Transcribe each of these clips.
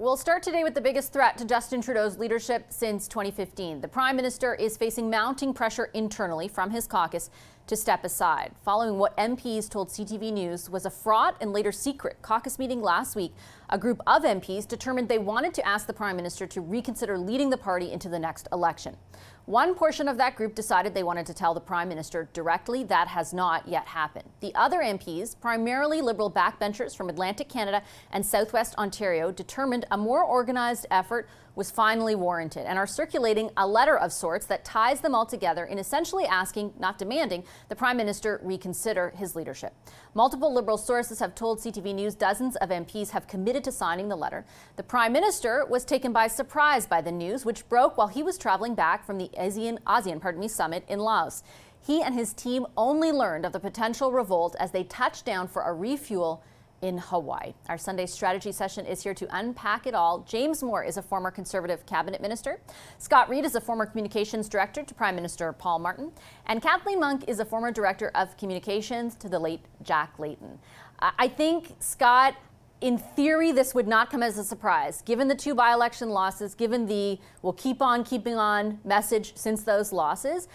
We'll start today with the biggest threat to Justin Trudeau's leadership since 2015. The Prime Minister is facing mounting pressure internally from his caucus to step aside, following what MPs told CTV News was a fraught and later secret caucus meeting last week. A group of MPs determined they wanted to ask the Prime Minister to reconsider leading the party into the next election. One portion of that group decided they wanted to tell the Prime Minister directly. That has not yet happened. The other MPs, primarily Liberal backbenchers from Atlantic Canada and Southwest Ontario, determined a more organized effort was finally warranted and are circulating a letter of sorts that ties them all together in essentially asking, not demanding, the Prime Minister reconsider his leadership. Multiple Liberal sources have told CTV News dozens of MPs have committed to signing the letter. The Prime Minister was taken by surprise by the news, which broke while he was traveling back from the ASEAN summit in Laos. He and his team only learned of the potential revolt as they touched down for a refuel in Hawaii. Our Sunday strategy session is here to unpack it all. James Moore is a former Conservative cabinet minister. Scott Reid is a former communications director to Prime Minister Paul Martin. And Kathleen Monk is a former director of communications to the late Jack Layton. I think, Scott, in theory, this would not come as a surprise, given the two by-election losses, given the we'll keep on keeping on message since those losses.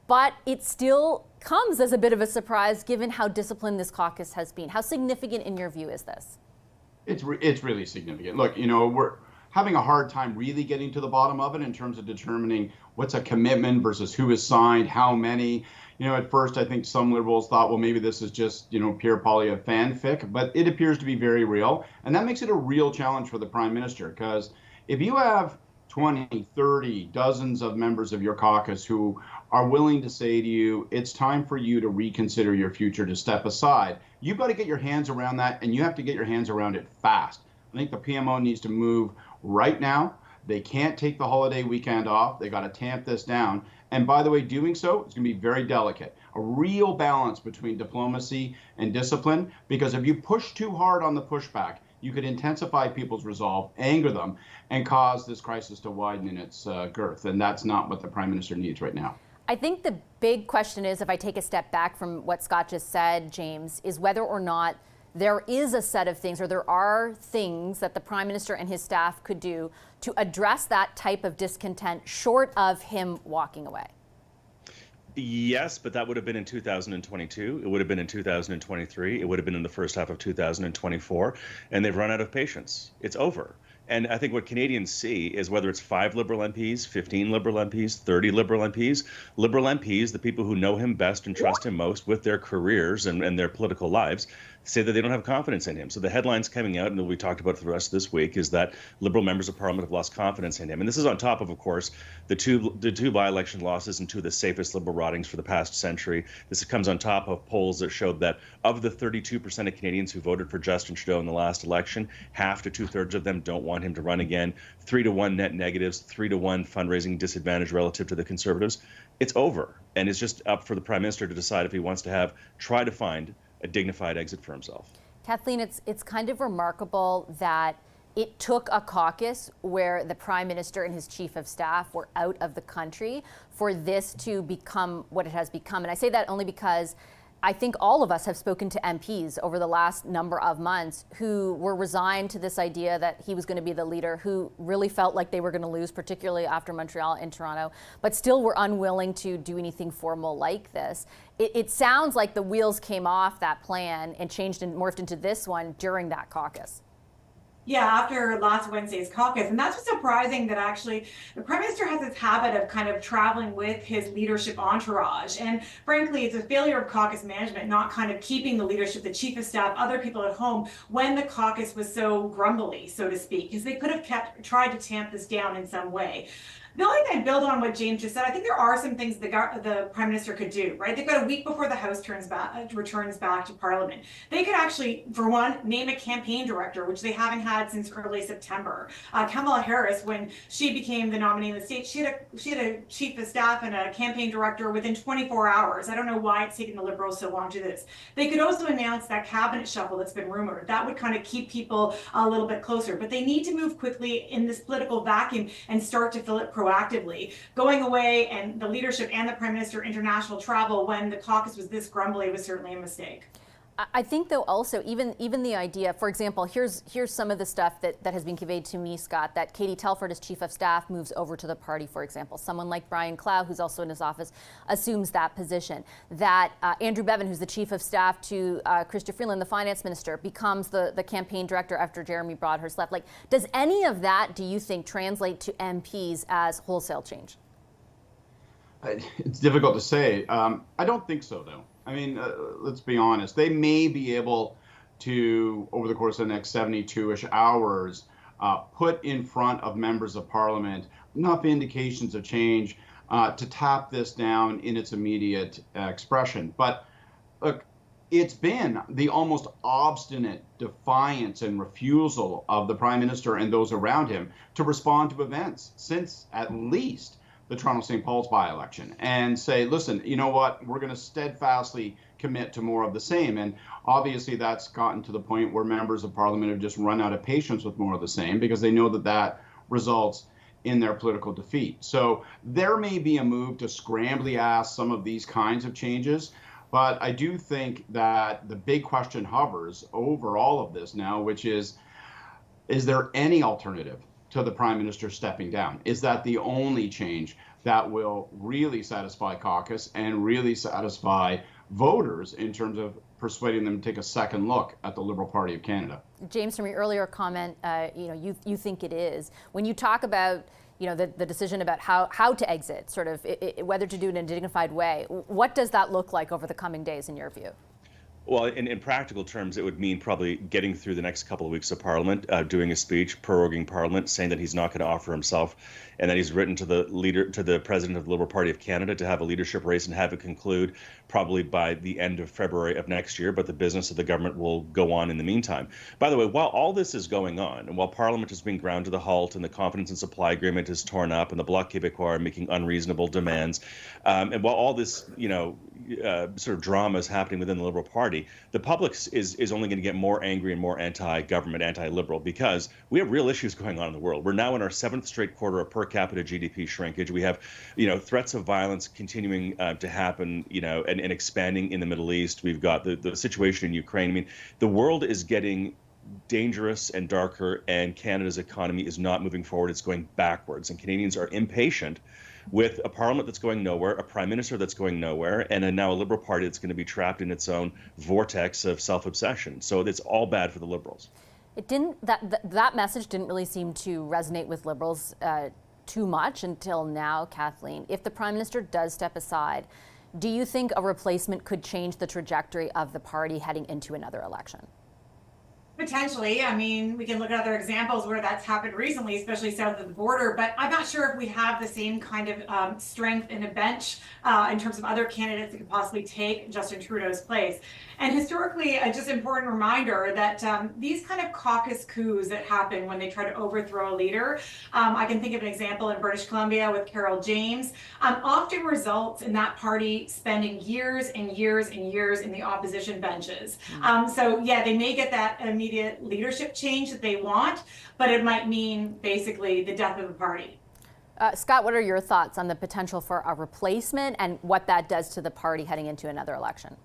But it still comes as a bit of a surprise given how disciplined this caucus has been. How significant in your view is this? It's really significant. Look, we're having a hard time really getting to the bottom of it in terms of determining what's a commitment versus who is signed, how many. At first, I think some Liberals thought, well, maybe this is just, Pierre Poilievre fanfic, but it appears to be very real. And that makes it a real challenge for the Prime Minister, because if you have 20, 30, dozens of members of your caucus who are willing to say to you, it's time for you to reconsider your future, to step aside, you've got to get your hands around that, and you have to get your hands around it fast. I think the PMO needs to move right now. They can't take the holiday weekend off. They got to tamp this down. And by the way, doing so is going to be very delicate. A real balance between diplomacy and discipline, because if you push too hard on the pushback, you could intensify people's resolve, anger them, and cause this crisis to widen in its girth. And that's not what the Prime Minister needs right now. I think the big question is, if I take a step back from what Scott just said, James, is whether or not there is a set of things, or there are things that the Prime Minister and his staff could do to address that type of discontent short of him walking away. Yes, but that would have been in 2022. It would have been in 2023. It would have been in the first half of 2024. And they've run out of patience. It's over. And I think what Canadians see is, whether it's 5 Liberal MPs, 15 Liberal MPs, 30 Liberal MPs, the people who know him best and trust him most with their careers and their political lives, say that they don't have confidence in him. So the headlines coming out, and that we talked about for the rest of this week, is that Liberal members of Parliament have lost confidence in him. And this is on top of course, the two by-election losses and two of the safest Liberal ridings for the past century. This comes on top of polls that showed that of the 32% of Canadians who voted for Justin Trudeau in the last election, half to 2/3 of them don't want him to run again. 3-to-1 net negatives, 3-to-1 fundraising disadvantage relative to the Conservatives. It's over. And it's just up for the Prime Minister to decide if he wants to try to find a dignified exit for himself. Kathleen, it's kind of remarkable that it took a caucus where the Prime Minister and his Chief of Staff were out of the country for this to become what it has become. And I say that only because I think all of us have spoken to MPs over the last number of months who were resigned to this idea that he was going to be the leader, who really felt like they were going to lose, particularly after Montreal and Toronto, but still were unwilling to do anything formal like this. It sounds like the wheels came off that plan and changed and morphed into this one during that caucus. Yeah, after last Wednesday's caucus. And that's what's surprising, that actually the Prime Minister has this habit of kind of traveling with his leadership entourage. And frankly, it's a failure of caucus management, not kind of keeping the leadership, the Chief of Staff, other people at home when the caucus was so grumbly, so to speak, because they could have tried to tamp this down in some way. The only thing I'd build on what James just said, I think there are some things the Prime Minister could do, right? They've got a week before the House returns back to Parliament. They could actually, for one, name a campaign director, which they haven't had since early September. Kamala Harris, when she became the nominee in the state, she had a Chief of Staff and a campaign director within 24 hours. I don't know why it's taken the Liberals so long to do this. They could also announce that cabinet shuffle that's been rumored. That would kind of keep people a little bit closer. But they need to move quickly in this political vacuum and start to fill it proactively. Going away and the leadership and the Prime Minister international travel when the caucus was this grumbly was certainly a mistake. I think, though, also even the idea, for example, here's some of the stuff that has been conveyed to me, Scott, that Katie Telford, as chief of staff, moves over to the party, for example. Someone like Brian Clow, who's also in his office, assumes that position. That Andrew Bevan, who's the chief of staff to Chrystia Freeland, the finance minister, becomes the campaign director after Jeremy Broadhurst left. Like, does any of that, do you think, translate to MPs as wholesale change? It's difficult to say. I don't think so, though. I mean, let's be honest. They may be able to, over the course of the next 72-ish hours, put in front of members of parliament enough indications of change to tap this down in its immediate expression. But look, it's been the almost obstinate defiance and refusal of the Prime Minister and those around him to respond to events since at least the Toronto St. Paul's by-election and say, listen, you know what, we're going to steadfastly commit to more of the same. And obviously that's gotten to the point where members of parliament have just run out of patience with more of the same because they know that that results in their political defeat. So there may be a move to scrambly ask some of these kinds of changes. But I do think that the big question hovers over all of this now, which is there any alternative to the Prime Minister stepping down? Is that the only change that will really satisfy caucus and really satisfy voters in terms of persuading them to take a second look at the Liberal Party of Canada? James, from your earlier comment, you think it is. When you talk about the decision about how to exit, sort of whether to do it in a dignified way, what does that look like over the coming days in your view? Well, in practical terms, it would mean probably getting through the next couple of weeks of Parliament, doing a speech, proroguing Parliament, saying that he's not going to offer himself, and that he's written to the President of the Liberal Party of Canada to have a leadership race and have it conclude probably by the end of February of next year. But the business of the government will go on in the meantime. By the way, while all this is going on, and while Parliament is being ground to the halt, and the confidence and supply agreement is torn up, and the Bloc Québécois are making unreasonable demands, and while all this, sort of drama is happening within the Liberal Party, the public is only going to get more angry and more anti-government, anti-liberal, because we have real issues going on in the world. We're now in our 7th straight quarter of per capita GDP shrinkage. We have, threats of violence continuing to happen, and expanding in the Middle East. We've got the situation in Ukraine. I mean, the world is getting dangerous and darker, and Canada's economy is not moving forward. It's going backwards, and Canadians are impatient with a parliament that's going nowhere, a prime minister that's going nowhere, and now a Liberal Party that's going to be trapped in its own vortex of self-obsession. So it's all bad for the Liberals. It didn't. That message didn't really seem to resonate with Liberals too much until now, Kathleen. If the Prime Minister does step aside, do you think a replacement could change the trajectory of the party heading into another election? Potentially. I mean, we can look at other examples where that's happened recently, especially south of the border, but I'm not sure if we have the same kind of strength in a bench in terms of other candidates that could possibly take Justin Trudeau's place. And historically, just an important reminder that these kind of caucus coups that happen when they try to overthrow a leader, I can think of an example in British Columbia with Carol James, often results in that party spending years and years and years in the opposition benches. So yeah, they may get that immediate leadership change that they want, but it might mean basically the death of the party. Scott, what are your thoughts on the potential for a replacement and what that does to the party heading into another election?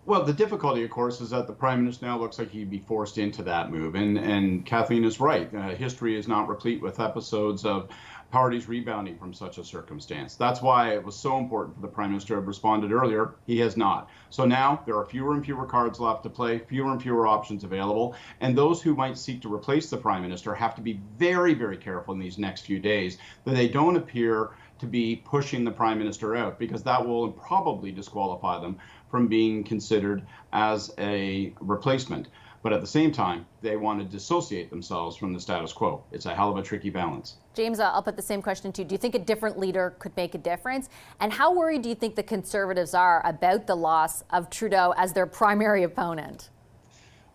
Well, the difficulty, of course, is that the Prime Minister now looks like he'd be forced into that move. And Kathleen is right. History is not replete with episodes of parties rebounding from such a circumstance. That's why it was so important for the Prime Minister to have responded earlier. He has not. So now there are fewer and fewer cards left to play, fewer and fewer options available. And those who might seek to replace the Prime Minister have to be very, very careful in these next few days that they don't appear to be pushing the Prime Minister out, because that will probably disqualify them from being considered as a replacement. But at the same time, they want to dissociate themselves from the status quo. It's a hell of a tricky balance. James, I'll put the same question to you. Do you think a different leader could make a difference? And how worried do you think the Conservatives are about the loss of Trudeau as their primary opponent?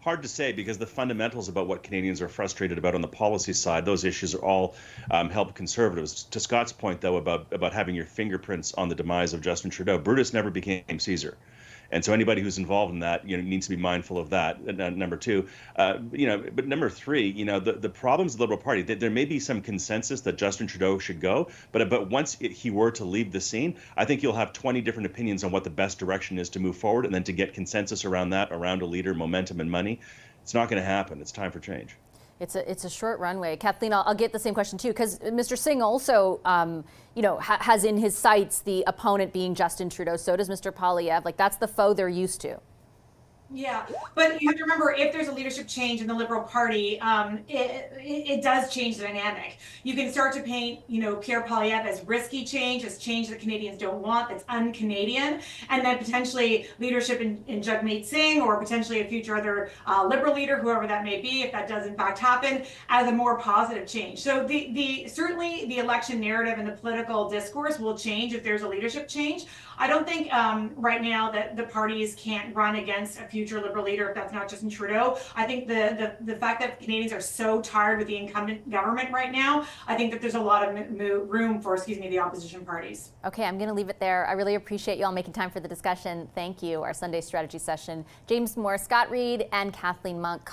Hard to say, because the fundamentals about what Canadians are frustrated about on the policy side, those issues are all help Conservatives. To Scott's point, though, about having your fingerprints on the demise of Justin Trudeau, Brutus never became Caesar. And so anybody who's involved in that, needs to be mindful of that. Number two, but number three, the problems of the Liberal Party, there may be some consensus that Justin Trudeau should go, but once he were to leave the scene, I think you'll have 20 different opinions on what the best direction is to move forward, and then to get consensus around that, around a leader, momentum, and money. It's not going to happen. It's time for change. It's a short runway. Kathleen, I'll get the same question too, because Mr. Singh also, has in his sights the opponent being Justin Trudeau. So does Mr. Poilievre. Like, that's the foe they're used to. Yeah, but you have to remember, if there's a leadership change in the Liberal Party, it does change the dynamic. You can start to paint, Pierre Poilievre as risky change, as change that Canadians don't want, that's un-Canadian, and then potentially leadership in Jagmeet Singh, or potentially a future other Liberal leader, whoever that may be, if that does in fact happen, as a more positive change. So certainly the election narrative and the political discourse will change if there's a leadership change. I don't think right now that the parties can't run against a future Liberal leader if that's not Justin Trudeau. I think the fact that Canadians are so tired with the incumbent government right now, I think that there's a lot of room for, the opposition parties. Okay, I'm going to leave it there. I really appreciate you all making time for the discussion. Thank you. Our Sunday strategy session. James Moore, Scott Reed, and Kathleen Monk.